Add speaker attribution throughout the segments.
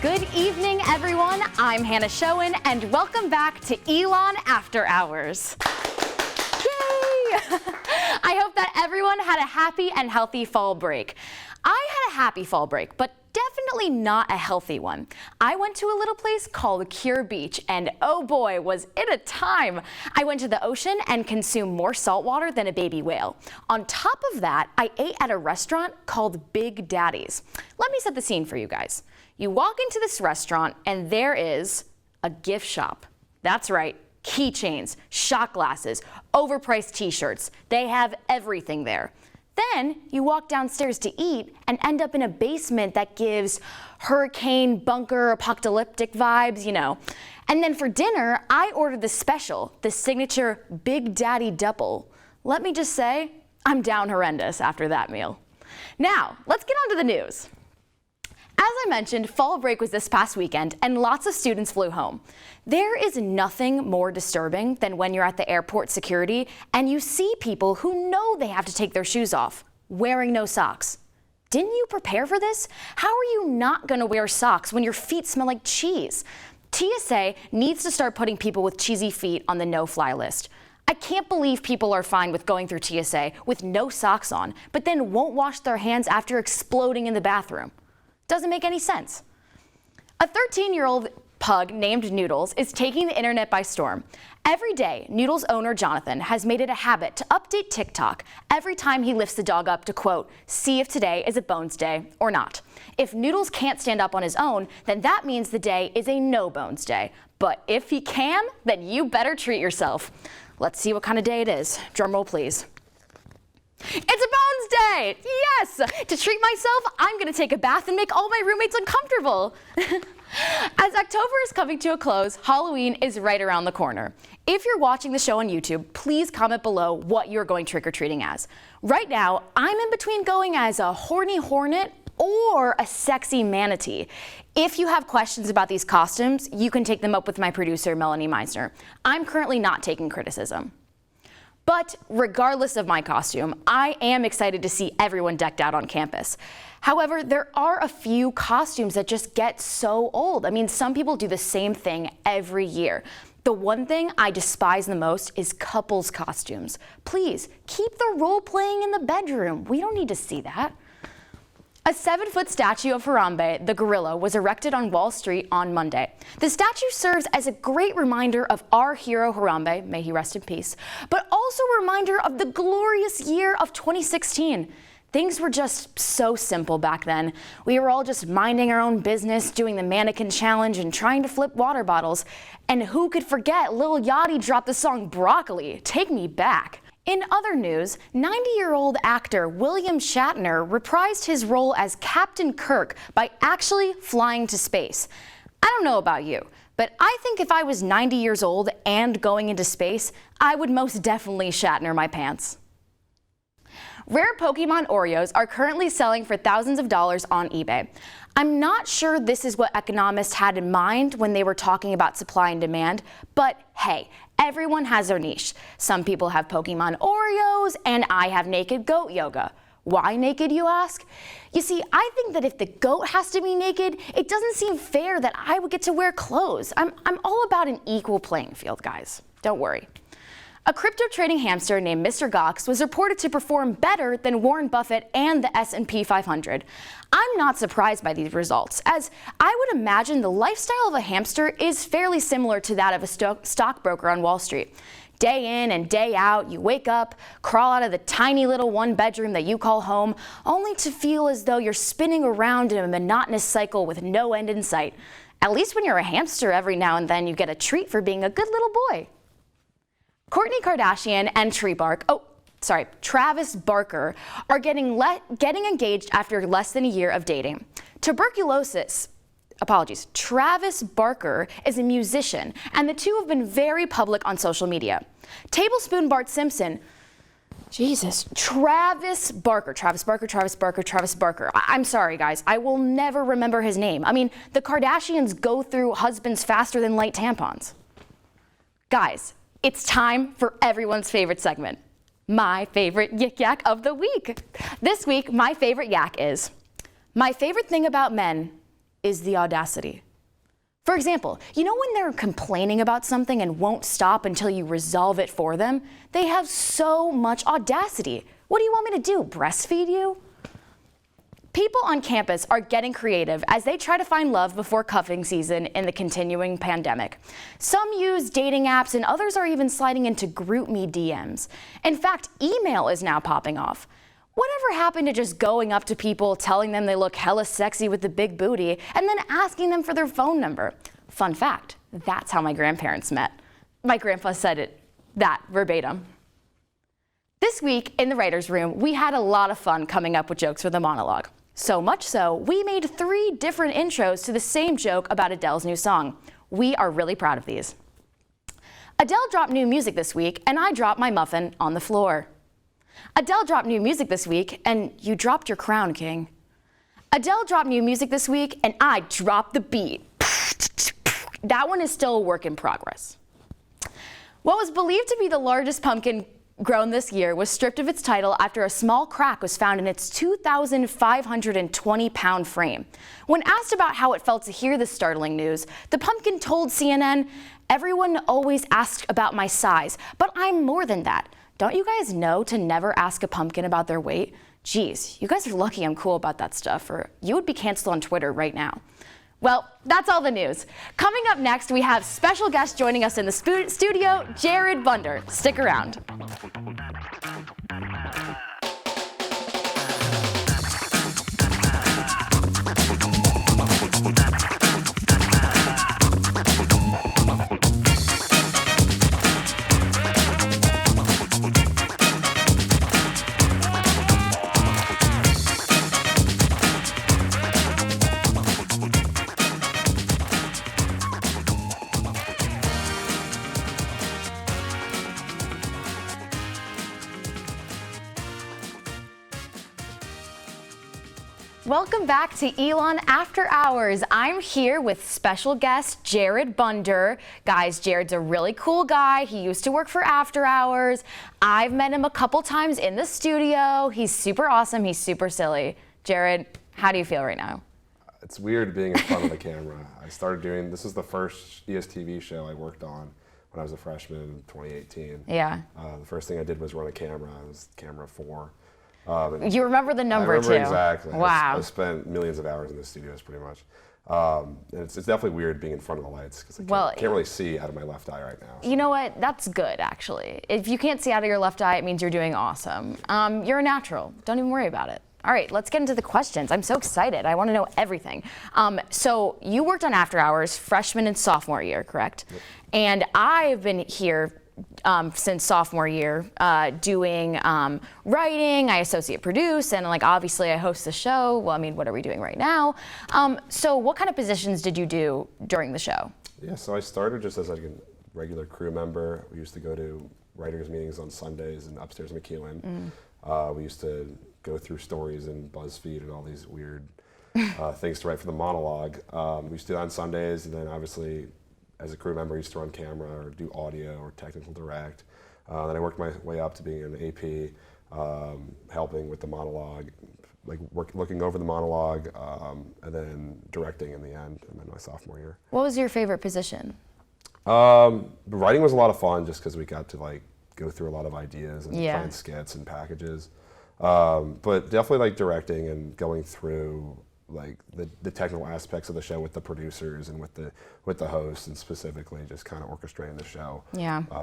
Speaker 1: Good evening, everyone. I'm Hannah Schoen, and welcome back to Elon After Hours. Yay! I hope that everyone had a happy and healthy fall break. I had a happy fall break, but definitely not a healthy one. I went to a little place called Cure Beach, and oh boy, was it a time. I went to the ocean and consumed more salt water than a baby whale. On top of that, I ate at a restaurant called Big Daddy's. Let me set the scene for you guys. You walk into this restaurant and there is a gift shop. That's right, keychains, shot glasses, overpriced t-shirts. They have everything there. Then you walk downstairs to eat and end up in a basement that gives hurricane, bunker, apocalyptic vibes, you know. And then for dinner, I ordered the special, the signature Big Daddy Double. Let me just say, I'm down horrendous after that meal. Now, let's get on to the news. As I mentioned, fall break was this past weekend and lots of students flew home. There is nothing more disturbing than when you're at the airport security and you see people who know they have to take their shoes off, wearing no socks. Didn't you prepare for this? How are you not going to wear socks when your feet smell like cheese? TSA needs to start putting people with cheesy feet on the no-fly list. I can't believe people are fine with going through TSA with no socks on, but then won't wash their hands after exploding in the bathroom. Doesn't make any sense. A 13-year-old pug named Noodles is taking the internet by storm. Every day, Noodles' owner Jonathan has made it a habit to update TikTok every time he lifts the dog up to, quote, see if today is a bones day or not. If Noodles can't stand up on his own, then that means the day is a no bones day. But if he can, then you better treat yourself. Let's see what kind of day it is. Drum roll, please. It's a bones day! Yes! To treat myself, I'm gonna take a bath and make all my roommates uncomfortable. As October is coming to a close, Halloween is right around the corner. If you're watching the show on YouTube, please comment below what you're going trick-or-treating as. Right now, I'm in between going as a horny hornet or a sexy manatee. If you have questions about these costumes, you can take them up with my producer, Melanie Meisner. I'm currently not taking criticism. But regardless of my costume, I am excited to see everyone decked out on campus. However, there are a few costumes that just get so old. I mean, some people do the same thing every year. The one thing I despise the most is couples costumes. Please, keep the role playing in the bedroom. We don't need to see that. A 7-foot statue of Harambe, the gorilla, was erected on Wall Street on Monday. The statue serves as a great reminder of our hero Harambe, may he rest in peace, but also a reminder of the glorious year of 2016. Things were just so simple back then. We were all just minding our own business, doing the mannequin challenge and trying to flip water bottles. And who could forget Lil Yachty dropped the song Broccoli, Take Me Back. In other news, 90-year-old actor William Shatner reprised his role as Captain Kirk by actually flying to space. I don't know about you, but I think if I was 90 years old and going into space, I would most definitely Shatner my pants. Rare Pokemon Oreos are currently selling for thousands of dollars on eBay. I'm not sure this is what economists had in mind when they were talking about supply and demand, but hey, everyone has their niche. Some people have Pokemon Oreos, and I have naked goat yoga. Why naked, you ask? You see, I think that if the goat has to be naked, it doesn't seem fair that I would get to wear clothes. I'm all about an equal playing field, guys. Don't worry. A crypto trading hamster named Mr. Gox was reported to perform better than Warren Buffett and the S&P 500. I'm not surprised by these results, as I would imagine the lifestyle of a hamster is fairly similar to that of a stockbroker on Wall Street. Day in and day out, you wake up, crawl out of the tiny little one bedroom that you call home, only to feel as though you're spinning around in a monotonous cycle with no end in sight. At least when you're a hamster, every now and then you get a treat for being a good little boy. Kourtney Kardashian and Travis Barker are getting engaged after less than a year of dating. Tuberculosis Travis Barker is a musician, and the two have been very public on social media. Tablespoon Bart Simpson, Travis Barker. I'm sorry, guys. I will never remember his name. I mean, the Kardashians go through husbands faster than light tampons. Guys, it's time for everyone's favorite segment, my favorite yik yak of the week. This week, my favorite yak is, my favorite thing about men is the audacity. For example, you know when they're complaining about something and won't stop until you resolve it for them? They have so much audacity. What do you want me to do, breastfeed you? People on campus are getting creative as they try to find love before cuffing season in the continuing pandemic. Some use dating apps and others are even sliding into GroupMe DMs. In fact, email is now popping off. Whatever happened to just going up to people, telling them they look hella sexy with the big booty, and then asking them for their phone number? Fun fact, that's how my grandparents met. My grandpa said that verbatim. This week in the writer's room, we had a lot of fun coming up with jokes for the monologue. So much so, we made 3 different intros to the same joke about Adele's new song. We are really proud of these. Adele dropped new music this week, and I dropped my muffin on the floor. Adele dropped new music this week, and you dropped your crown, King. Adele dropped new music this week, and I dropped the beat. That one is still a work in progress. What was believed to be the largest pumpkin grown this year was stripped of its title after a small crack was found in its 2,520-pound frame. When asked about how it felt to hear this startling news, the pumpkin told CNN, "Everyone always asks about my size, but I'm more than that. Don't you guys know to never ask a pumpkin about their weight? Geez, you guys are lucky I'm cool about that stuff, or you would be canceled on Twitter right now." Well, that's all the news. Coming up next, we have special guest joining us in the studio, Jared Bunder. Stick around. Welcome back to Elon After Hours. I'm here with special guest Jared Bunder. Guys, Jared's a really cool guy. He used to work for After Hours. I've met him a couple times in the studio. He's super awesome. He's super silly. Jared, how do you feel right now?
Speaker 2: It's weird being in front of the camera. This is the first ESTV show I worked on when I was a freshman in 2018.
Speaker 1: Yeah.
Speaker 2: The first thing I did was run a camera. It was camera 4.
Speaker 1: You remember the number too?
Speaker 2: I remember exactly.
Speaker 1: Wow.
Speaker 2: I spent millions of hours in the studios pretty much. And it's definitely weird being in front of the lights because I can't really see out of my left eye right now. So.
Speaker 1: You know what? That's good, actually. If you can't see out of your left eye, it means you're doing awesome. You're a natural. Don't even worry about it. All right, let's get into the questions. I'm so excited. I want to know everything. So you worked on After Hours freshman and sophomore year, correct? Yep. And I've been here since sophomore year, doing writing. I associate produce, and obviously I host the show. Well, I mean, what are we doing right now? So what kind of positions did you do during the show?
Speaker 2: Yeah, so I started just as a regular crew member. We used to go to writers' meetings on Sundays and upstairs McEwen. We used to go through stories in BuzzFeed and all these weird things to write for the monologue. We used to do that on Sundays, and then obviously as a crew member, I used to run camera or do audio or technical direct. Then I worked my way up to being an AP, helping with the monologue, looking over the monologue, and then directing in the end, and then my sophomore year.
Speaker 1: What was your favorite position?
Speaker 2: Writing was a lot of fun just because we got to go through a lot of ideas and find skits and packages. But definitely directing and going through the technical aspects of the show with the producers and with the hosts, and specifically just kind of orchestrating the show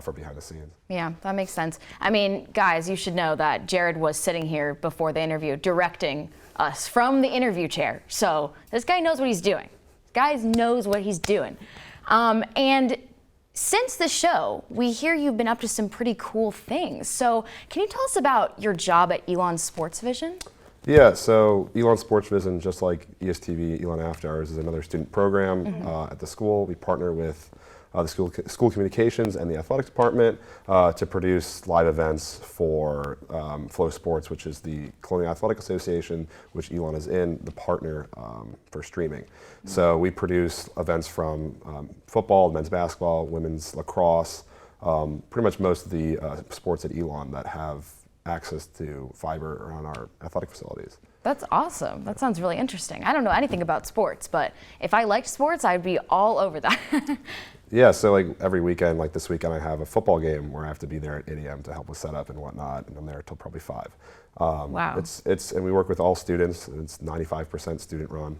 Speaker 2: for behind the scenes. Yeah,
Speaker 1: that makes sense. I mean, guys, you should know that Jared was sitting here before the interview directing us from the interview chair. So this guy knows what he's doing. This guy knows what he's doing. And since the show, we hear you've been up to some pretty cool things. So can you tell us about your job at Elon Sports Vision?
Speaker 2: Yeah, so Elon Sports Vision, just like ESTV, Elon After Hours, is another student program at the school. We partner with the school communications and the athletics department to produce live events for Flow Sports, which is the Colonial Athletic Association, which Elon is in, the partner for streaming. So we produce events from football, men's basketball, women's lacrosse, pretty much most of the sports at Elon that have access to fiber around our athletic facilities.
Speaker 1: That's awesome. That sounds really interesting. I don't know anything about sports, but if I liked sports, I'd be all over that.
Speaker 2: Yeah, so like every weekend, like this weekend, I have a football game where I have to be there at 8 a.m. to help with setup and whatnot, and I'm there till probably 5.
Speaker 1: Wow.
Speaker 2: And we work with all students. It's 95% student run.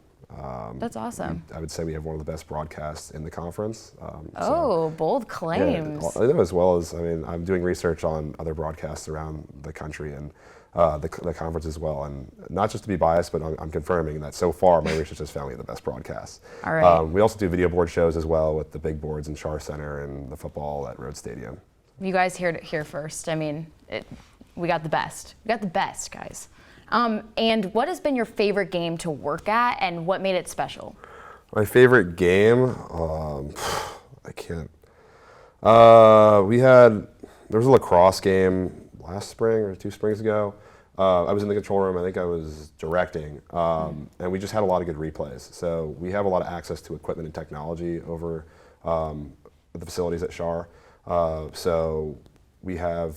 Speaker 1: That's awesome.
Speaker 2: I would say we have one of the best broadcasts in the conference.
Speaker 1: Bold claims.
Speaker 2: Yeah, as well as, I mean, I'm doing research on other broadcasts around the country and the conference as well. And not just to be biased, but I'm confirming that so far my research has found me the best broadcasts.
Speaker 1: All right.
Speaker 2: We also do video board shows as well with the big boards in Char Center and the football at Road Stadium.
Speaker 1: You guys heard it here first. I mean, we got the best. We got the best, guys. And what has been your favorite game to work at, and what made it special?
Speaker 2: My favorite game, I can't. There was a lacrosse game last spring or 2 springs ago. I was in the control room. I think I was directing, and we just had a lot of good replays. So we have a lot of access to equipment and technology over the facilities at Char. So we have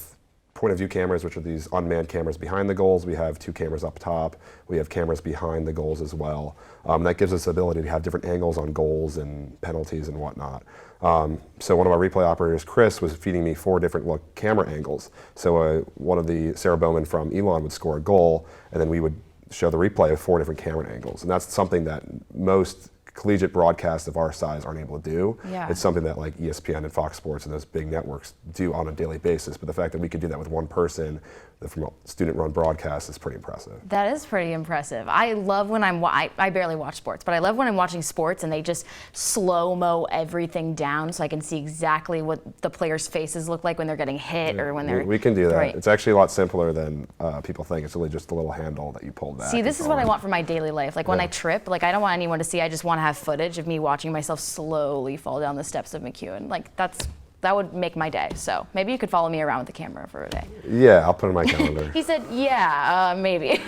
Speaker 2: point of view cameras, which are these unmanned cameras behind the goals. We have 2 cameras up top. We have cameras behind the goals as well. That gives us the ability to have different angles on goals and penalties and whatnot. So one of our replay operators, Chris, was feeding me 4 different camera angles. So one of the Sarah Bowman from Elon would score a goal, and then we would show the replay of 4 different camera angles. And that's something that most collegiate broadcasts of our size aren't able to do.
Speaker 1: Yeah.
Speaker 2: It's something that like ESPN and Fox Sports and those big networks do on a daily basis. But the fact that we could do that with one person from a student-run broadcast is pretty impressive.
Speaker 1: That is pretty impressive. I love when I barely watch sports, but I love when I'm watching sports and they just slow-mo everything down so I can see exactly what the players' faces look like when they're getting hit or when they're...
Speaker 2: We can do that.
Speaker 1: Right.
Speaker 2: It's actually a lot simpler than people think. It's really just a little handle that you pull back.
Speaker 1: See, this is what I want for my daily life. Like when I trip, like I don't want anyone to see. I just want to have footage of me watching myself slowly fall down the steps of McEwen. Like that would make my day. So maybe you could follow me around with the camera for a day.
Speaker 2: Yeah, I'll put it in my calendar.
Speaker 1: He said, yeah, maybe.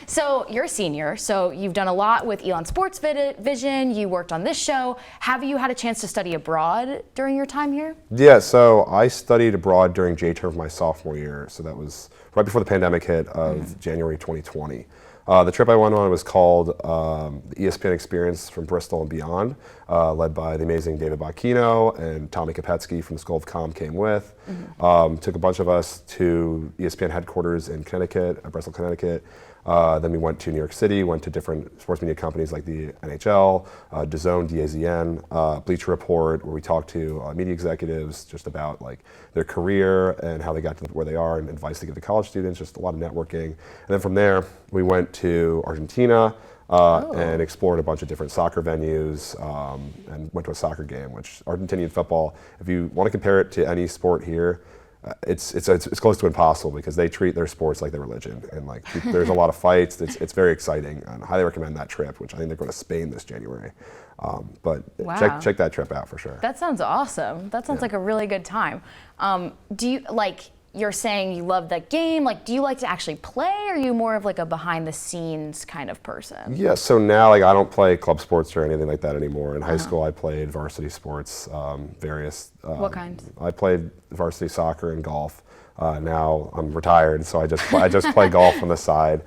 Speaker 1: So you're a senior, so you've done a lot with Elon Sports Vision. You worked on this show. Have you had a chance to study abroad during your time here?
Speaker 2: Yeah, so I studied abroad during J-term of my sophomore year. So that was right before the pandemic hit of January 2020. The trip I went on was called the ESPN Experience from Bristol and Beyond, led by the amazing David Bocchino, and Tommy Kopetsky from School of Com came with. Took a bunch of us to ESPN headquarters in Connecticut, Bristol, Connecticut. Then we went to New York City, went to different sports media companies like the NHL, DAZN, DAZN, Bleacher Report, where we talked to media executives just about like their career and how they got to where they are and advice to give to college students, just a lot of networking. And then from there, we went to Argentina and explored a bunch of different soccer venues and went to a soccer game, which Argentinian football, if you want to compare it to any sport here, it's close to impossible because they treat their sports like their religion, and like there's a lot of fights. It's very exciting, and I highly recommend that trip, which I think they're going to Spain this January. But
Speaker 1: wow.
Speaker 2: check that trip out for sure.
Speaker 1: That sounds awesome. That sounds like a really good time. Do you like? You're saying you love that game. Like, do you like to actually play, or are you more of like a behind-the-scenes kind of person?
Speaker 2: Yeah. So now, like, I don't play club sports or anything like that anymore. In high school, I played varsity sports, various.
Speaker 1: What kind?
Speaker 2: I played varsity soccer and golf. Now I'm retired, so I just play golf on the side,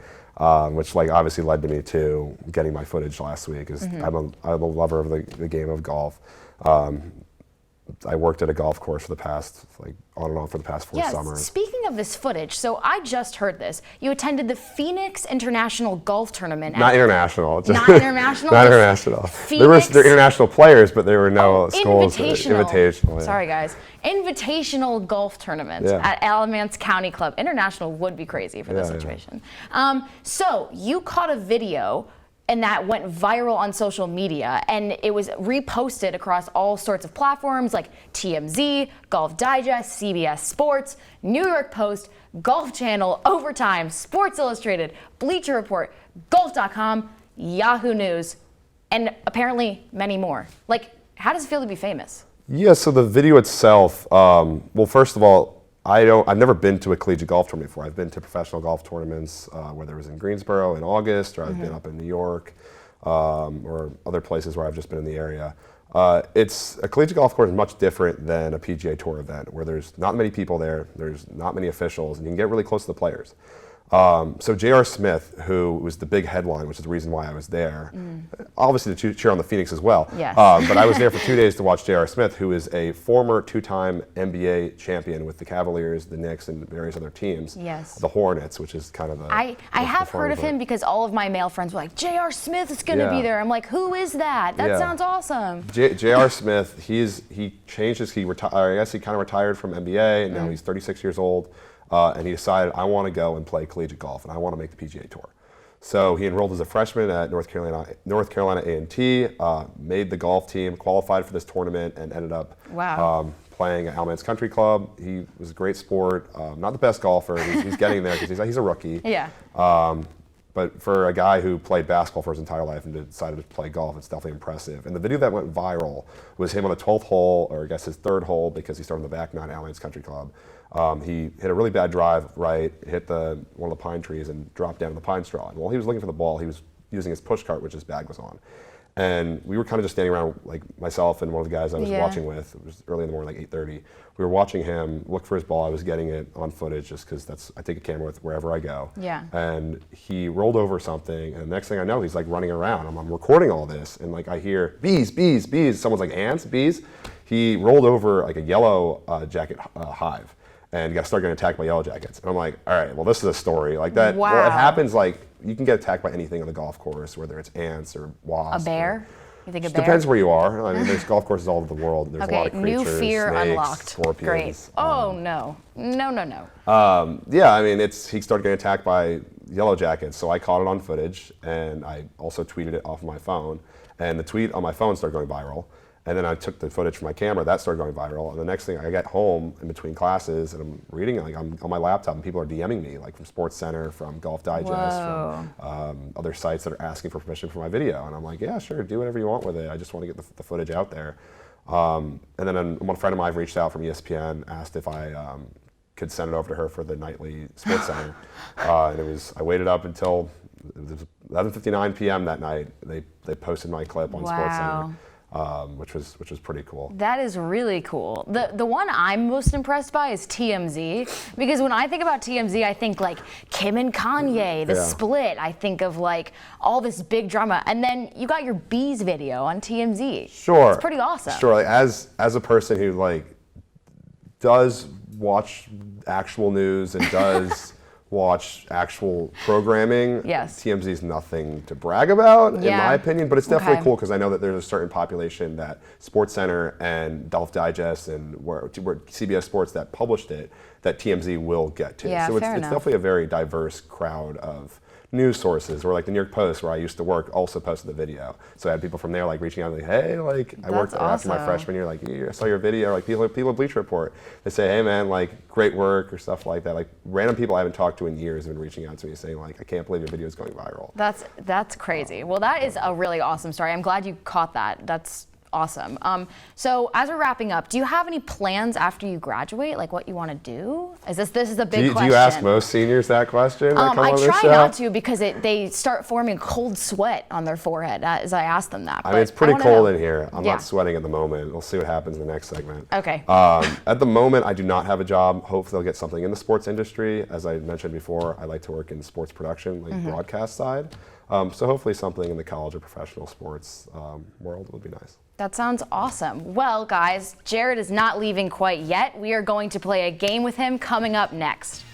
Speaker 2: which like obviously led to me to getting my footage last week. Is I'm a lover of the game of golf. I worked at a golf course for the past, like, on and off for the past 4 summers.
Speaker 1: Speaking of this footage, so I just heard this. You attended the Phoenix International Golf Tournament.
Speaker 2: Not international.
Speaker 1: Not international?
Speaker 2: Not international.
Speaker 1: Phoenix?
Speaker 2: There were international players, but there were no schools.
Speaker 1: Invitational.
Speaker 2: Yeah.
Speaker 1: Sorry, guys. Invitational golf tournament at Alamance County Club. International would be crazy for this situation. So you caught a video and that went viral on social media, and it was reposted across all sorts of platforms like TMZ, Golf Digest, CBS Sports, New York Post, Golf Channel, Overtime, Sports Illustrated, Bleacher Report, Golf.com, Yahoo News, and apparently many more. Like, how does it feel to be famous?
Speaker 2: Yeah, so the video itself, well, first of all, I've never been to a collegiate golf tournament before. I've been to professional golf tournaments, whether it was in Greensboro in August, or I've been up in New York, or other places where I've just been in the area. It's a collegiate golf course is much different than a PGA Tour event, where there's not many people there, there's not many officials, and you can get really close to the players. So J.R. Smith, who was the big headline, which is the reason why I was there, obviously to cheer on the Phoenix as well,
Speaker 1: Yes.
Speaker 2: But I was there for 2 days to watch J.R. Smith, who is a former 2-time NBA champion with the Cavaliers, the Knicks, and various other teams.
Speaker 1: Yes.
Speaker 2: The Hornets, which is kind of the...
Speaker 1: I have heard of him because all of my male friends were like, J.R. Smith is going to be there. I'm like, who is that? That sounds awesome.
Speaker 2: J.R. Smith, he changed his, I guess he kind of retired from NBA, and now he's 36 years old. And he decided, I want to go and play collegiate golf, and I want to make the PGA Tour. So he enrolled as a freshman at North Carolina A&T, made the golf team, qualified for this tournament, and ended up playing at Alamance Country Club. He was a great sport, not the best golfer. He's getting there because he's a rookie.
Speaker 1: Yeah.
Speaker 2: But for a guy who played basketball for his entire life and decided to play golf, it's definitely impressive. And the video that went viral was him on the 12th hole, or I guess his 3rd hole, because he started on the back nine at Alamance Country Club. He hit a really bad drive right, hit one of the pine trees and dropped down in the pine straw. And while he was looking for the ball, he was using his push cart, which his bag was on. And we were kind of just standing around, like myself and one of the guys I was watching with. It was early in the morning, like 8:30. We were watching him look for his ball. I was getting it on footage just because I take a camera with wherever I go.
Speaker 1: Yeah.
Speaker 2: And he rolled over something, and the next thing I know, he's like running around. I'm recording all this, and like I hear bees, bees, bees. Someone's like, ants, bees. He rolled over like a yellow jacket hive, and started getting attacked by yellow jackets. And I'm like, all right, well, this is a story like that.
Speaker 1: Wow.
Speaker 2: Well, it happens like you can get attacked by anything on the golf course, whether it's ants or wasps.
Speaker 1: A bear? You think a bear?
Speaker 2: Depends where you are. I mean, there's golf courses all over the world. There's a lot of creatures,
Speaker 1: new fear
Speaker 2: snakes,
Speaker 1: unlocked.
Speaker 2: scorpions.
Speaker 1: Great. Oh no.
Speaker 2: Yeah, I mean, he started getting attacked by yellow jackets, so I caught it on footage, and I also tweeted it off of my phone. And the tweet on my phone started going viral. And then I took the footage from my camera, that started going viral. And the next thing, I get home in between classes, and I'm reading it, like I'm on my laptop, and people are DMing me, like from Sports Center, from Golf Digest, from other sites that are asking for permission for my video. And I'm like, yeah, sure, do whatever you want with it. I just want to get the footage out there. And then one friend of mine reached out from ESPN, asked if I could send it over to her for the nightly Sports Center. And I waited up until it was 11:59 p.m. that night. They posted my clip on Sports Center. Which was pretty cool.
Speaker 1: That is really cool. The one I'm most impressed by is TMZ, because when I think about TMZ, I think like Kim and Kanye, the split. I think of like all this big drama, and then you got your bees video on TMZ.
Speaker 2: Sure,
Speaker 1: it's pretty awesome.
Speaker 2: Sure, like as a person who like does watch actual news and does watch actual programming.
Speaker 1: Yes.
Speaker 2: TMZ is nothing to brag about, in my opinion, but it's definitely cool because I know that there's a certain population that Sports Center and Golf Digest and where CBS Sports that published it, that TMZ will get to.
Speaker 1: Yeah,
Speaker 2: so it's definitely a very diverse crowd of news sources, or like the New York Post, where I used to work, also posted the video. So I had people from there like reaching out, like, hey, like I worked there after my freshman year, like I saw your video, like people at Bleacher Report. They say, hey man, like great work or stuff like that. Like random people I haven't talked to in years have been reaching out to me saying like, I can't believe your video is going viral.
Speaker 1: That's crazy. Well, that is a really awesome story. I'm glad you caught that. That's awesome. So as we're wrapping up, do you have any plans after you graduate? Like what you want to do? This is a big question.
Speaker 2: Do you ask most seniors that question?
Speaker 1: I try not to, because they start forming cold sweat on their forehead as I ask them that.
Speaker 2: I mean, it's pretty cold in here. I'm not sweating at the moment. We'll see what happens in the next segment.
Speaker 1: Okay.
Speaker 2: At the moment, I do not have a job. Hopefully, I'll get something in the sports industry. As I mentioned before, I like to work in sports production, like broadcast side. So hopefully something in the college or professional sports world would be nice.
Speaker 1: That sounds awesome. Well, guys, Jared is not leaving quite yet. We are going to play a game with him coming up next.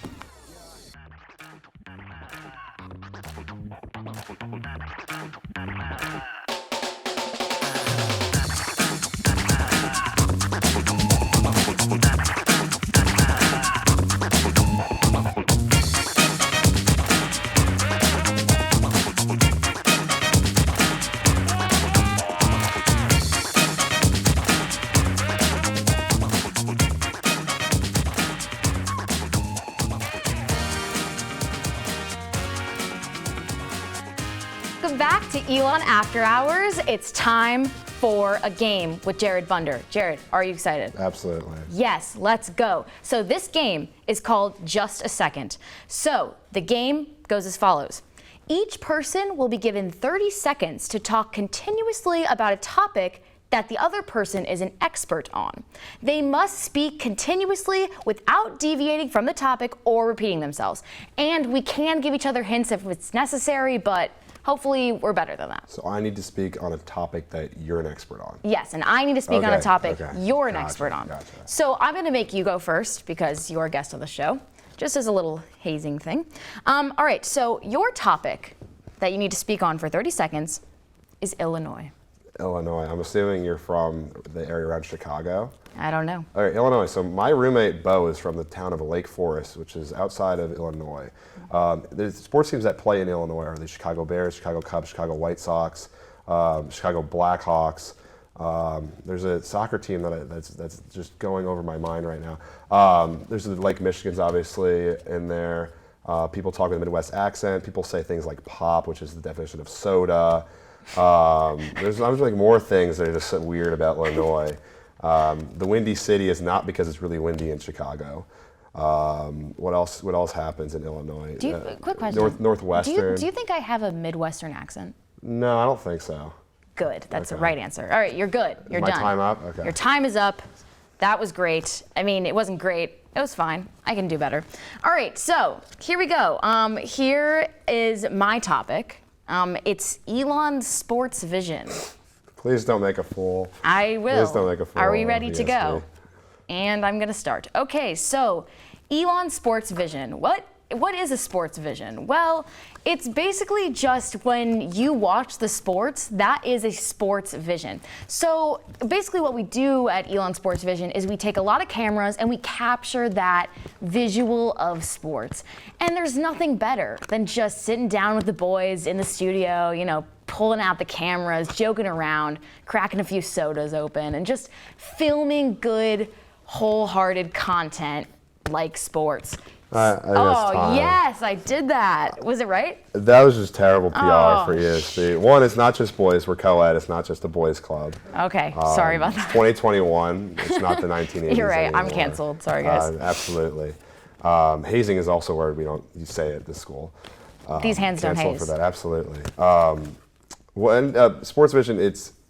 Speaker 1: Welcome back to Elon After Hours. It's time for a game with Jared Bunder. Jared, are you excited?
Speaker 2: Absolutely.
Speaker 1: Yes, let's go. So this game is called Just a Second. So the game goes as follows. Each person will be given 30 seconds to talk continuously about a topic that the other person is an expert on. They must speak continuously without deviating from the topic or repeating themselves. And we can give each other hints if it's necessary, but hopefully we're better than that.
Speaker 2: So I need to speak on a topic that you're an expert on.
Speaker 1: Yes, and I need to speak on a topic you're an
Speaker 2: Gotcha,
Speaker 1: expert on.
Speaker 2: gotcha.
Speaker 1: So I'm going to make you go first because you're a guest of the show, just as a little hazing thing. All right, so your topic that you need to speak on for 30 seconds is Illinois.
Speaker 2: Illinois. I'm assuming you're from the area around Chicago.
Speaker 1: I don't know.
Speaker 2: All right, Illinois. So my roommate, Bo, is from the town of Lake Forest, which is outside of Illinois. The sports teams that play in Illinois are the Chicago Bears, Chicago Cubs, Chicago White Sox, Chicago Blackhawks. There's a soccer team that's just going over my mind right now. There's the Lake Michigans, obviously, in there. People talk with a Midwest accent. People say things like pop, which is the definition of soda. There's like more things that are just so weird about Illinois. The Windy City is not because it's really windy in Chicago. What else happens in Illinois?
Speaker 1: Quick question.
Speaker 2: Northwestern.
Speaker 1: Do you think I have a Midwestern accent?
Speaker 2: No, I don't think so.
Speaker 1: Good. That's the right answer. All right, you're good. You're
Speaker 2: My
Speaker 1: done.
Speaker 2: time up? Okay.
Speaker 1: Your time is up. That was great. I mean, it wasn't great. It was fine. I can do better. All right, so here we go. Here is my topic. It's Elon's sports vision.
Speaker 2: Please don't make a fool.
Speaker 1: I will.
Speaker 2: Please don't make a fool.
Speaker 1: Are we ready to
Speaker 2: ESP.
Speaker 1: go? And I'm going to start. Okay, so Elon's sports vision. What is a sports vision? Well, it's basically just when you watch the sports, that is a sports vision. So basically what we do at Elon Sports Vision is we take a lot of cameras and we capture that visual of sports. And there's nothing better than just sitting down with the boys in the studio, you know, pulling out the cameras, joking around, cracking a few sodas open, and just filming good, wholehearted content like sports. Yes, I did that. Was it right?
Speaker 2: That was just terrible PR for ESP. One, it's not just boys. We're co-ed. It's not just a boys club.
Speaker 1: Okay, sorry about that.
Speaker 2: 2021. It's not the 1980s.
Speaker 1: You're right.
Speaker 2: anymore.
Speaker 1: I'm canceled. Sorry, guys.
Speaker 2: Absolutely. Hazing is also a word you say at this school.
Speaker 1: These hands don't
Speaker 2: Canceled
Speaker 1: haze.
Speaker 2: for that. Absolutely. Sports Vision.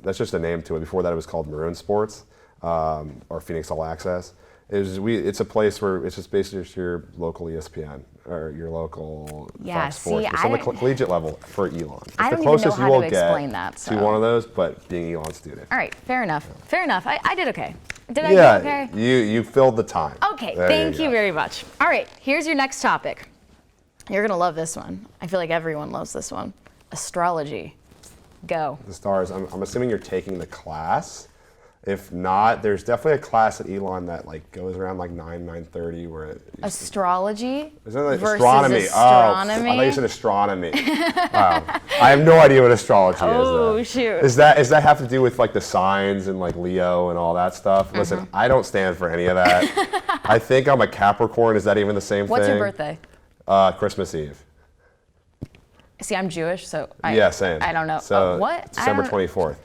Speaker 2: That's just a name to it. Before that, it was called Maroon Sports or Phoenix All Access. It's a place where it's just basically just your local ESPN or your local Fox Sports. It's on the collegiate level for Elon. It's
Speaker 1: I
Speaker 2: the
Speaker 1: don't even know
Speaker 2: closest
Speaker 1: how
Speaker 2: you will
Speaker 1: to
Speaker 2: get
Speaker 1: explain that.
Speaker 2: to one of those, but being Elon's student.
Speaker 1: All right, fair enough. Fair enough. I did okay. Did I do okay?
Speaker 2: You filled the time.
Speaker 1: Okay, thank you very much. All right, here's your next topic. You're gonna love this one. I feel like everyone loves this one. Astrology. Go.
Speaker 2: The stars. I'm assuming you're taking the class. If not, there's definitely a class at Elon that like goes around like 9:30 where it
Speaker 1: astrology
Speaker 2: Isn't it like
Speaker 1: versus
Speaker 2: astronomy?
Speaker 1: astronomy.
Speaker 2: Oh, I thought you said astronomy. Wow. I have no idea what astrology is.
Speaker 1: Oh, shoot.
Speaker 2: Does that have to do with like the signs and like Leo and all that stuff? Listen, I don't stand for any of that. I think I'm a Capricorn. Is that even the same
Speaker 1: What's
Speaker 2: thing?
Speaker 1: your birthday?
Speaker 2: Christmas Eve.
Speaker 1: See, I'm Jewish, so
Speaker 2: same.
Speaker 1: I don't know.
Speaker 2: So
Speaker 1: what?
Speaker 2: December 24th.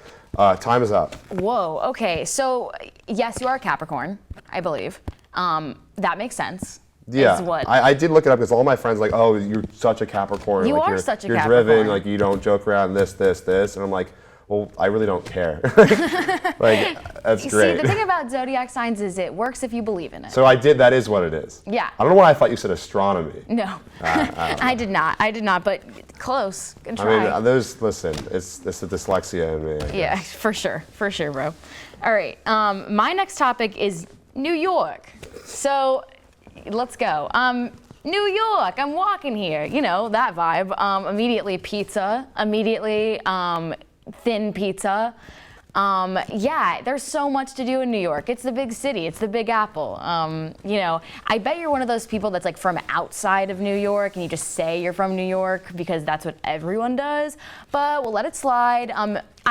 Speaker 2: Time is up.
Speaker 1: Whoa. Okay. So yes, you are a Capricorn, I believe. That makes sense.
Speaker 2: Yeah,
Speaker 1: Is what
Speaker 2: I did look it up because all my friends are like, oh, you're such a Capricorn.
Speaker 1: You
Speaker 2: like,
Speaker 1: are
Speaker 2: you're,
Speaker 1: such a
Speaker 2: you're
Speaker 1: Capricorn.
Speaker 2: driven, like you don't joke around this, and I'm like, well, I really don't care. like that's great.
Speaker 1: See, the thing about zodiac signs is it works if you believe in it.
Speaker 2: So I did. That is what it is.
Speaker 1: Yeah.
Speaker 2: I don't know why I thought you said astronomy.
Speaker 1: No, I did not. I did not. But close. Good try.
Speaker 2: I mean, listen, it's the dyslexia in me.
Speaker 1: Yeah, for sure, bro. All right. My next topic is New York. So let's go. New York, I'm walking here, you know, that vibe. Immediately pizza, immediately thin pizza. Yeah, there's so much to do in New York. It's the big city, it's the Big Apple. You know, I bet you're one of those people that's like from outside of New York and you just say you're from New York because that's what everyone does, but we'll let it slide.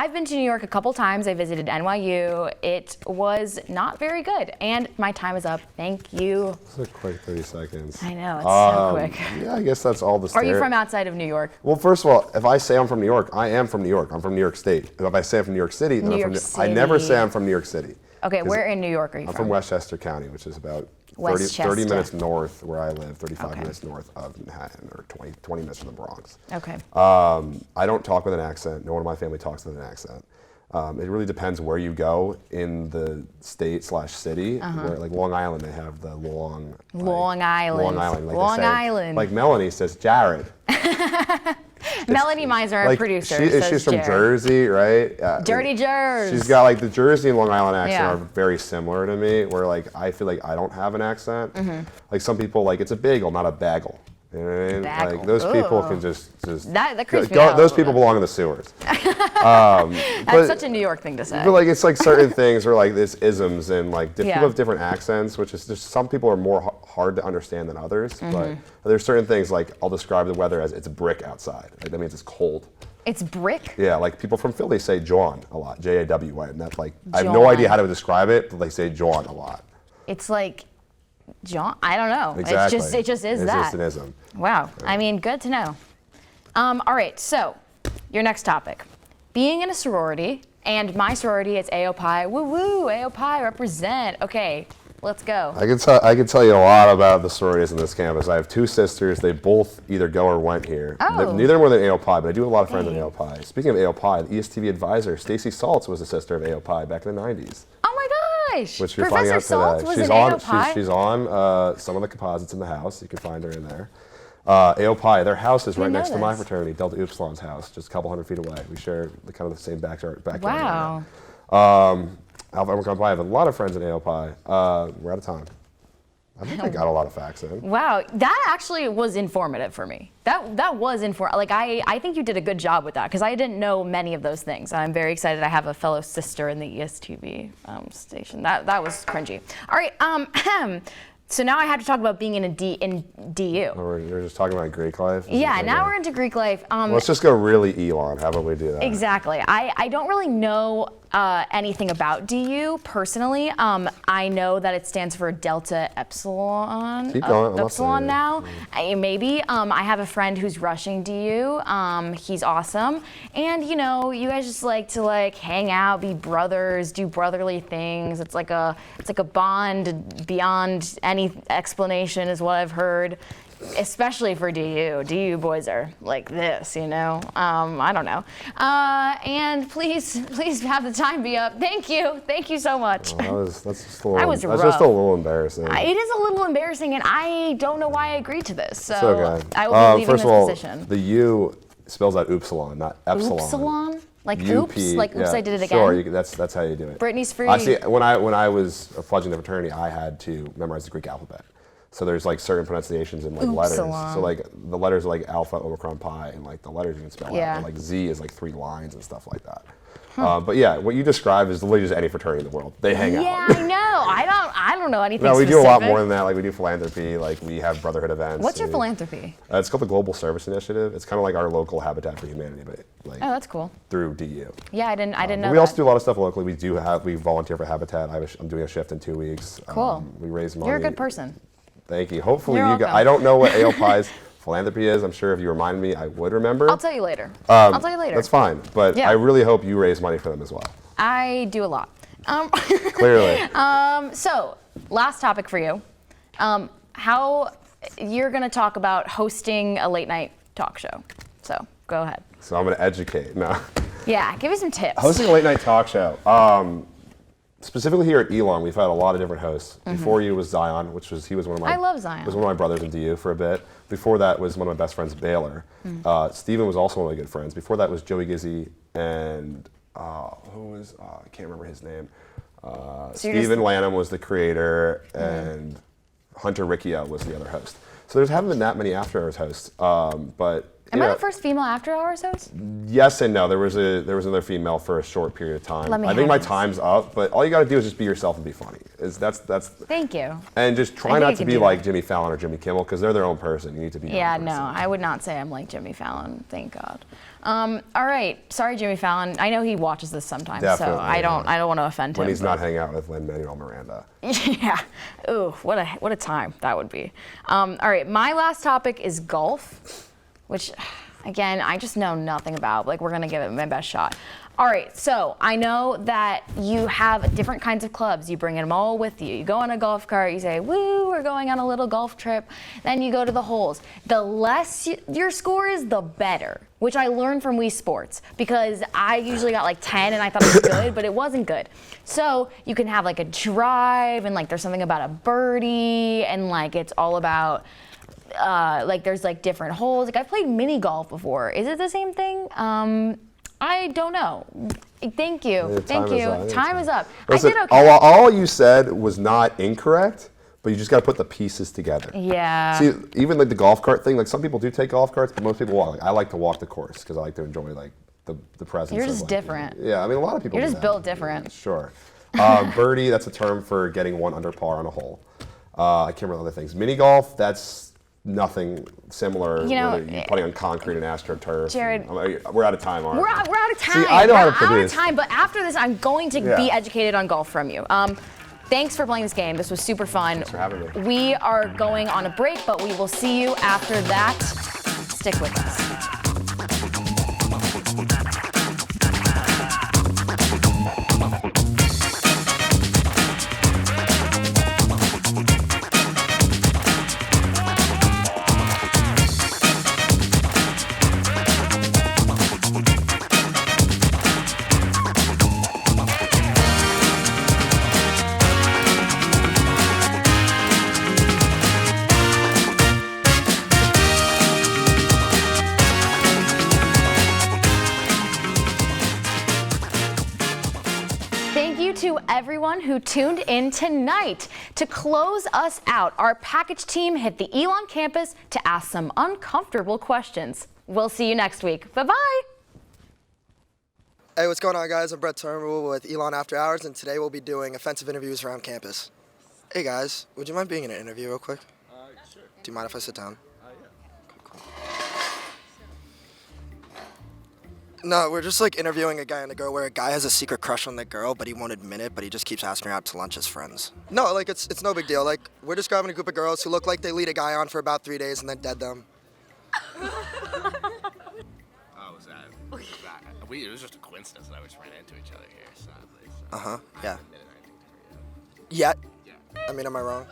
Speaker 1: I've been to New York a couple times. I visited NYU. It was not very good. And my time is up. Thank you.
Speaker 2: It's a quick 30 seconds.
Speaker 1: I know, it's so quick.
Speaker 2: Yeah, I guess that's all the
Speaker 1: Are you from outside of New York?
Speaker 2: Well, first of all, if I say I'm from New York, I am from New York. I'm from New York State. If I say I'm from New York City, then I never say I'm from New York City.
Speaker 1: Okay, where in New York are you from?
Speaker 2: I'm from Westchester County, which is about 30 minutes north where I live, 35 minutes north of Manhattan, or 20 minutes from the Bronx.
Speaker 1: Okay.
Speaker 2: I don't talk with an accent. No one in my family talks with an accent. It really depends where you go in the state/city. Where, like Long Island, they have the long.
Speaker 1: Long Island.
Speaker 2: Like
Speaker 1: Long Island.
Speaker 2: Like Melanie says, Jared.
Speaker 1: Melanie Miser, our producer, says
Speaker 2: she's from
Speaker 1: Jared.
Speaker 2: Jersey, right? Yeah,
Speaker 1: Dirty Jersey.
Speaker 2: She's got like the Jersey and Long Island accent are very similar to me. Where like I feel like I don't have an accent. Like some people, like it's a bagel, not a bagel. You know what I mean?
Speaker 1: Bagel.
Speaker 2: Like those people can just
Speaker 1: that creeps me out
Speaker 2: those people belong in the sewers.
Speaker 1: That's such a New York thing to say.
Speaker 2: But like it's like certain things are like this isms and like people have different accents, which is just some people are more hard to understand than others. But there's certain things like I'll describe the weather as it's a brick outside. Like that means it's cold.
Speaker 1: It's brick?
Speaker 2: Yeah, like people from Philly say Jawn a lot, J-A-W-N. And that's like I have no idea how to describe it, but they say Jawn a lot.
Speaker 1: It's like John, I don't know.
Speaker 2: Exactly.
Speaker 1: It just is
Speaker 2: it's
Speaker 1: that.
Speaker 2: Just an ism.
Speaker 1: Wow. I mean, good to know. All right. So, your next topic: being in a sorority, and my sorority is AOPI. Woo woo, AOPI represent. Okay, let's go.
Speaker 2: I can tell you a lot about the sororities in this campus. I have two sisters. They both either go or went here.
Speaker 1: Oh.
Speaker 2: Neither more than AOPI, but I do have a lot of friends in AOPI. Speaking of AOPI, the ESTV advisor Stacy Saltz was a sister of AOPI back in the '90s.
Speaker 1: Oh my gosh!
Speaker 2: Which you're
Speaker 1: Professor
Speaker 2: finding out
Speaker 1: Saltz
Speaker 2: today.
Speaker 1: was
Speaker 2: She's
Speaker 1: in
Speaker 2: on.
Speaker 1: AOPI?
Speaker 2: She's on some of the composites in the house. You can find her in there. AOPI, their house is right next to my fraternity, Delta Upsilon's house, just a couple hundred feet away. We share the kind of the same backyard.
Speaker 1: Wow.
Speaker 2: Alpha Omicron Pi. I have a lot of friends in AOPI. We're out of time. I think I got a lot of facts in.
Speaker 1: Wow, that actually was informative for me. That was informative. Like I think you did a good job with that because I didn't know many of those things. I'm very excited. I have a fellow sister in the ESTV station. That was cringy. All right. So now I have to talk about being in DU.
Speaker 2: Oh, you're just talking about Greek life?
Speaker 1: Yeah, now we're into Greek life.
Speaker 2: Let's just go really Elon. How about we do that?
Speaker 1: Exactly. I don't really know anything about DU personally. I know that it stands for Delta Epsilon.
Speaker 2: Keep going.
Speaker 1: Epsilon now. Maybe. I have a friend who's rushing DU. He's awesome. And you know, you guys just like to hang out, be brothers, do brotherly things. It's like a bond beyond any explanation is what I've heard. Especially for DU. DU boys are like this, you know? I don't know. And please have the time be up. Thank you so much.
Speaker 2: That's just a little,
Speaker 1: was
Speaker 2: that's
Speaker 1: rough.
Speaker 2: just a little embarrassing.
Speaker 1: It is a little embarrassing, and I don't know why I agreed to this. So
Speaker 2: it's okay.
Speaker 1: I will be leaving
Speaker 2: first
Speaker 1: this
Speaker 2: of all,
Speaker 1: position.
Speaker 2: the U spells out upsilon, not epsilon.
Speaker 1: Upsilon? Like
Speaker 2: UP,
Speaker 1: oops? Like oops,
Speaker 2: yeah,
Speaker 1: I did it again?
Speaker 2: Sure, that's how you do it.
Speaker 1: Britney's free.
Speaker 2: See, when I was pledging the fraternity, I had to memorize the Greek alphabet. So there's like certain pronunciations and like letters. So like the letters are like Alpha, Omicron, Pi, and like the letters you can spell out. And, like Z is like 3 lines and stuff like that. But yeah, what you describe is literally just any fraternity in the world. They hang out.
Speaker 1: Yeah, I know. I don't know anything.
Speaker 2: No, we
Speaker 1: specific.
Speaker 2: do a lot more than that. Like we do philanthropy. Like we have brotherhood events.
Speaker 1: What's your philanthropy?
Speaker 2: It's called the Global Service Initiative. It's kind of like our local Habitat for Humanity, but like
Speaker 1: oh, that's cool.
Speaker 2: through DU.
Speaker 1: Yeah, I didn't know.
Speaker 2: We also do a lot of stuff locally. We volunteer for Habitat. I'm doing a shift in 2 weeks.
Speaker 1: Cool.
Speaker 2: We raise money.
Speaker 1: You're a good person.
Speaker 2: Thank you. Hopefully
Speaker 1: You're
Speaker 2: you guys. I don't know what AOPI's philanthropy is. I'm sure if you remind me, I would remember.
Speaker 1: I'll tell you later. I'll tell you later.
Speaker 2: That's fine, but
Speaker 1: Yeah.
Speaker 2: I really hope you raise money for them as well.
Speaker 1: I do a lot.
Speaker 2: Clearly.
Speaker 1: So, last topic for you. How you're going to talk about hosting a late night talk show. So, go ahead.
Speaker 2: So I'm going to educate. No.
Speaker 1: Yeah, give me some tips.
Speaker 2: Hosting a late night talk show. Specifically here at Elon, we've had a lot of different hosts. Before you was Zion, he was one of my.
Speaker 1: I love Zion.
Speaker 2: Was one of my brothers in DU for a bit. Before that was one of my best friends, Baylor. Steven was also one of my good friends. Before that was Joey Gizzy and who was I can't remember his name. Steven Lanham was the creator, and Hunter Riccio was the other host. So there haven't been that many after hours hosts, but
Speaker 1: Am I the first female after hours host?
Speaker 2: Yes and no. There was another female for a short period of time. I think my time's up, but all you got to do is just be yourself and be funny. That's.
Speaker 1: Thank you.
Speaker 2: And just try not to be like Jimmy Fallon or Jimmy Kimmel because they're their own person. You need to be.
Speaker 1: Yeah, no, I would not say I'm like Jimmy Fallon. Thank God. All right, sorry, Jimmy Fallon. I know he watches this sometimes,
Speaker 2: Definitely,
Speaker 1: so I don't want to offend him.
Speaker 2: When he's not hanging out with Lin-Manuel Miranda.
Speaker 1: Yeah. Ooh, what a time that would be. All right, my last topic is golf, which, again, I just know nothing about. Like, we're gonna give it my best shot. All right, so I know that you have different kinds of clubs. You bring them all with you. You go on a golf cart, you say, woo, we're going on a little golf trip. Then you go to the holes. The less your score is, the better, which I learned from Wii Sports because I usually got like 10 and I thought it was good, but it wasn't good. So you can have like a drive and like there's something about a birdie and like it's all about like there's like different holes. Like I've played mini golf before. Is it the same thing? I don't know. Thank you. Thank you. Time is up.
Speaker 2: Listen,
Speaker 1: I did okay.
Speaker 2: All you said was not incorrect, but you just got to put the pieces together.
Speaker 1: Yeah.
Speaker 2: See, even like the golf cart thing, like some people do take golf carts, but most people walk. Like, I like to walk the course because I like to enjoy like the presence.
Speaker 1: You're
Speaker 2: of,
Speaker 1: just
Speaker 2: like,
Speaker 1: different.
Speaker 2: Yeah, I mean a lot of people.
Speaker 1: You're
Speaker 2: do
Speaker 1: just
Speaker 2: that.
Speaker 1: built different.
Speaker 2: Sure. Birdie, that's a term for getting one under par on a hole. I can't remember other things. Mini golf, that's nothing similar.
Speaker 1: You know,
Speaker 2: you're putting on concrete and AstroTurf.
Speaker 1: Jared,
Speaker 2: we're out of time, aren't we?
Speaker 1: We're out of time.
Speaker 2: See, I know how to
Speaker 1: We're out
Speaker 2: produce.
Speaker 1: of time, but after this, I'm going to be educated on golf from you. Thanks for playing this game. This was super fun.
Speaker 2: Thanks for having me.
Speaker 1: We are going on a break, but we will see you after that. Stick with us. To everyone who tuned in tonight. To close us out, our package team hit the Elon campus to ask some uncomfortable questions. We'll see you next week. Bye-bye.
Speaker 3: Hey, what's going on, guys? I'm Brett Turnbull with Elon After Hours, and today we'll be doing offensive interviews around campus. Hey, guys, would you mind being in an interview real quick?
Speaker 4: Sure.
Speaker 3: Do you mind if I sit down?
Speaker 4: Yeah.
Speaker 3: Cool. No, we're just like interviewing a guy and a girl where a guy has a secret crush on the girl, but he won't admit it, but he just keeps asking her out to lunch as friends. No, like it's no big deal. Like we're describing a group of girls who look like they lead a guy on for about 3 days and then dead them.
Speaker 4: It was just a coincidence that we just ran into each other here, sadly. So
Speaker 3: Uh-huh, yeah.
Speaker 4: I haven't admitted anything to her
Speaker 3: Yet?
Speaker 4: yet.
Speaker 3: I mean, am I wrong?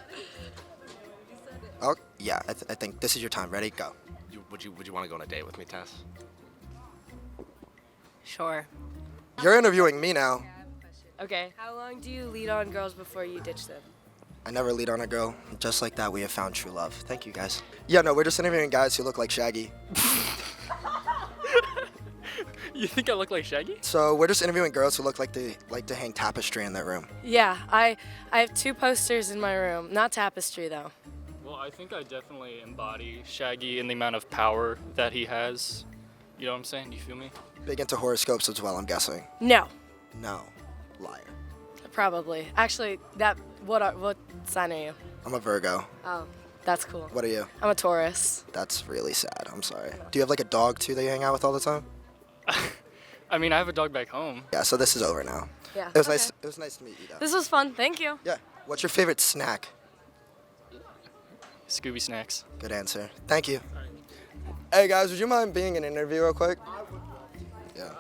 Speaker 3: Oh, yeah, I think this is your time. Ready? Go.
Speaker 4: Would you want to go on a date with me, Tess?
Speaker 5: Sure.
Speaker 3: You're interviewing me now.
Speaker 5: Okay. How long do you lead on girls before you ditch them?
Speaker 3: I never lead on a girl. Just like that, we have found true love. Thank you, guys. Yeah, no, we're just interviewing guys who look like Shaggy.
Speaker 6: You think I look like Shaggy?
Speaker 3: So we're just interviewing girls who look like they like to hang tapestry in their room.
Speaker 5: Yeah, I have 2 posters in my room. Not tapestry, though.
Speaker 6: Well, I think I definitely embody Shaggy in the amount of power that he has. You know what I'm saying? Do you feel me?
Speaker 3: Big into horoscopes as well, I'm guessing.
Speaker 5: No,
Speaker 3: No. Liar.
Speaker 5: probably. Actually, what sign are you?
Speaker 3: I'm a Virgo.
Speaker 5: Oh, that's cool.
Speaker 3: What are you?
Speaker 5: I'm a Taurus.
Speaker 3: That's really sad. I'm sorry. Do you have like a dog too that you hang out with all the time?
Speaker 6: I mean, I have a dog back home.
Speaker 3: Yeah, so this is over now.
Speaker 5: Yeah.
Speaker 3: It was
Speaker 5: okay.
Speaker 3: nice. It was nice to meet you, though.
Speaker 5: This was fun. Thank you.
Speaker 3: Yeah. What's your favorite snack?
Speaker 6: Scooby Snacks.
Speaker 3: Good answer. Thank you. Hey guys, would you mind being in an interview real quick? Yeah.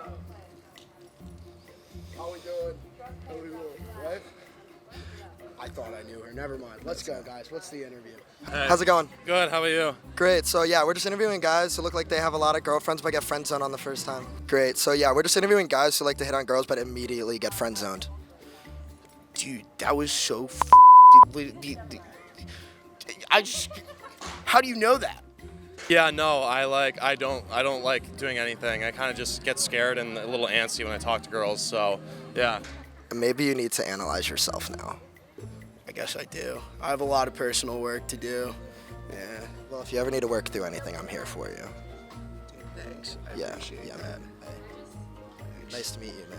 Speaker 7: How we doing? Right? I thought I knew her. Never mind. Let's go, guys. What's the interview?
Speaker 3: How's it going?
Speaker 8: Good, how about you?
Speaker 3: Great. So yeah, we're just interviewing guys who look like they have a lot of girlfriends but get friend zoned on the first time. Great. So yeah, we're just interviewing guys who like to hit on girls but immediately get friend zoned.
Speaker 7: Dude, that was so how do you know that?
Speaker 8: Yeah, no, I don't like doing anything. I kind of just get scared and a little antsy when I talk to girls, so yeah.
Speaker 3: Maybe you need to analyze yourself now.
Speaker 7: I guess I do. I have a lot of personal work to do. Yeah.
Speaker 3: Well, if you ever need to work through anything, I'm here for you.
Speaker 7: Thanks. I
Speaker 3: Yeah,
Speaker 7: appreciate
Speaker 3: yeah,
Speaker 7: that.
Speaker 3: man. Hey. Nice to meet you, man.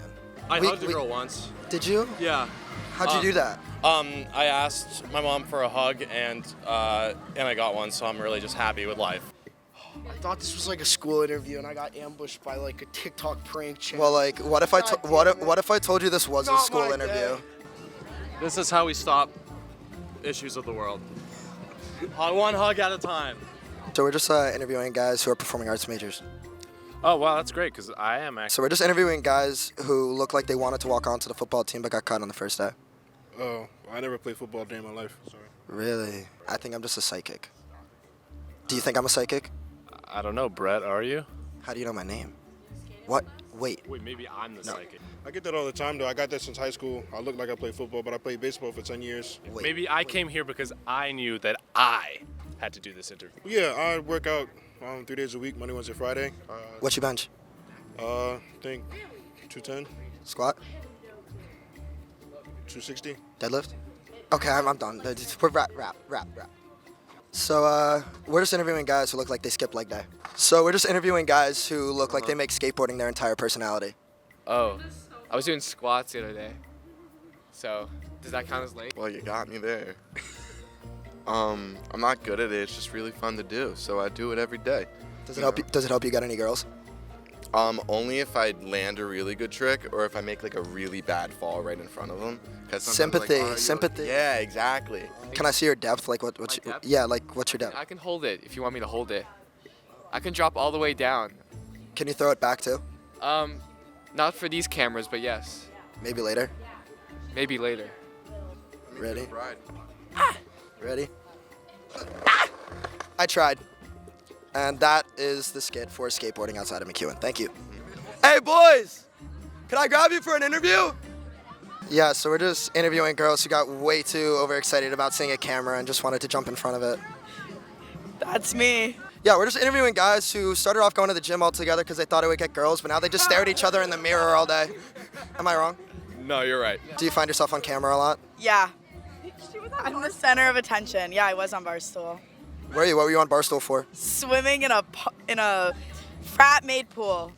Speaker 8: I
Speaker 3: We-
Speaker 8: hugged a
Speaker 3: we-
Speaker 8: girl once.
Speaker 3: Did you?
Speaker 8: Yeah.
Speaker 3: How'd you do that?
Speaker 8: I asked my mom for a hug and I got one, so I'm really just happy with life.
Speaker 7: I thought this was like a school interview, and I got ambushed by like a TikTok prank channel.
Speaker 3: Well, like, what if what if I told you this was a
Speaker 7: Not
Speaker 3: school
Speaker 7: my
Speaker 3: interview?
Speaker 7: day.
Speaker 8: This is how we stop issues of the world. One hug at a time.
Speaker 3: So we're just interviewing guys who are performing arts majors.
Speaker 9: Oh, wow, that's great, because I am actually.
Speaker 3: So we're just interviewing guys who look like they wanted to walk onto the football team but got cut on the first day.
Speaker 10: Oh, I never played football a day in my life. Sorry.
Speaker 3: Really? I think I'm just a psychic. Do you think I'm a psychic?
Speaker 9: I don't know, Brett, are you?
Speaker 3: How do you know my name? What? Wait.
Speaker 9: Wait, maybe I'm the psychic.
Speaker 10: I get that all the time, though. I got that since high school. I look like I play football, but I played baseball for 10 years.
Speaker 3: Wait.
Speaker 9: Maybe I came here because I knew that I had to do this interview.
Speaker 10: Yeah, I work out 3 days a week, Monday, Wednesday, Friday.
Speaker 3: What's your bench?
Speaker 10: I think 210,
Speaker 3: Squat?
Speaker 10: 260.
Speaker 3: Deadlift? Okay, I'm done. We're rap. So we're just interviewing guys who look like they skip leg day. So we're just interviewing guys who look like they make skateboarding their entire personality.
Speaker 11: Oh, I was doing squats the other day. So, does that count as late?
Speaker 12: Well, you got me there. I'm not good at it. It's just really fun to do, so I do it every day.
Speaker 3: Does it help you? Does it help you get any girls?
Speaker 12: Only if I land a really good trick or if I make like a really bad fall right in front of them.
Speaker 3: Sympathy.
Speaker 12: Yeah, exactly.
Speaker 3: Can I see your depth? Like what's your,
Speaker 11: depth?
Speaker 3: yeah, like what's your depth?
Speaker 11: I can hold it if you want me to hold it. I can drop all the way down.
Speaker 3: Can you throw it back too?
Speaker 11: Not for these cameras, but yes.
Speaker 3: Maybe later.
Speaker 11: Maybe later.
Speaker 3: Ready? Ready? I tried. And that is the skit for skateboarding outside of McEwen. Thank you. Hey boys! Can I grab you for an interview? Yeah, so we're just interviewing girls who got way too overexcited about seeing a camera and just wanted to jump in front of it.
Speaker 13: That's me.
Speaker 3: Yeah, we're just interviewing guys who started off going to the gym all together because they thought it would get girls, but now they just stare at each other in the mirror all day. Am I wrong?
Speaker 11: No, you're right.
Speaker 3: Do you find yourself on camera a lot?
Speaker 13: Yeah. I'm the center of attention. Yeah, I was on Barstool.
Speaker 3: Where are you? What were you on Barstool for?
Speaker 13: Swimming in a frat-made pool.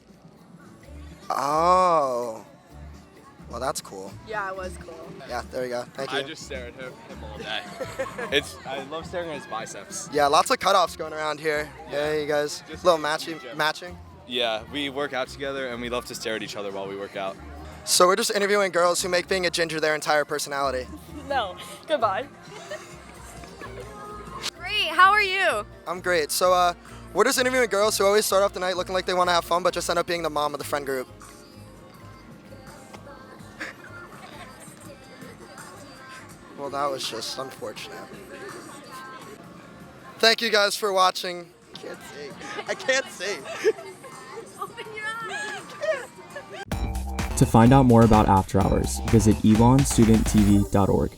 Speaker 3: Oh. Well, that's cool.
Speaker 13: Yeah, it was cool.
Speaker 3: Yeah, there you go. Thank you.
Speaker 11: I just stare at him all day. I love staring at his biceps.
Speaker 3: Yeah, lots of cutoffs going around here. Yeah, you guys.
Speaker 11: Just
Speaker 3: Little matching.
Speaker 11: Yeah, we work out together and we love to stare at each other while we work out.
Speaker 3: So we're just interviewing girls who make being a ginger their entire personality.
Speaker 13: No. Goodbye.
Speaker 14: Great, how are you?
Speaker 3: I'm great. So we're just interviewing girls who always start off the night looking like they want to have fun, but just end up being the mom of the friend group. Well, that was just unfortunate. Thank you guys for watching. I can't see.
Speaker 14: Open your eyes.
Speaker 15: To find out more about After Hours, visit elonstudenttv.org.